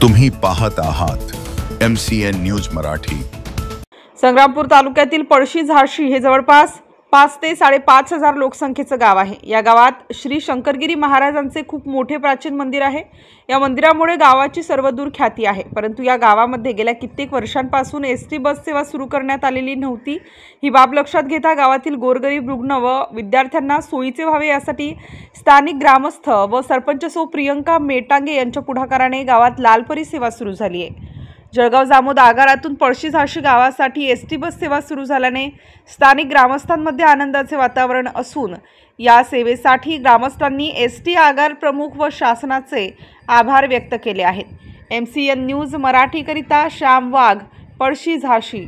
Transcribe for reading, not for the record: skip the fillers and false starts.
तुम्ही पाहत आहात MCN न्यूज मराठी। संग्रामपूर तालुक्यातील पळशी झाशी हे जवळपास 5 ते 5.5 हजार लोकसंख्येचं गाव आहे। या गावात श्री शंकरगिरी महाराजांचे खूप मोठे प्राचीन मंदिर आहे। या मंदिरामुळे गावाची सर्वदूर ख्याती आहे। परंतु या गावामध्ये गेल्या कित्येक वर्षांपासून एसटी बस सेवा सुरू करण्यात आलेली नव्हती। ही बाब लक्षात घेता गावातील गोरगरीब रुग्ण व विद्यार्थ्यांना सोयीचे व्हावे यासाठी स्थानिक ग्रामस्थ व सरपंच सौ प्रियंका मेटांगे यांच्या पुढाकाराने गावात लालपरी सेवा सुरू झाली आहे। जळगाव जामोद आगारातून पळशी झाशी गावासाठी एसटी बस सेवा सुरू झाल्याने स्थानिक ग्रामस्थांमध्ये आनंदाचे वातावरण असून या सेवेसाठी ग्रामस्थांनी एसटी आगार प्रमुख व शासनाचे आभार व्यक्त केले आहेत। MCN न्यूज मराठी करिता श्याम वाघ, पळशी झाशी।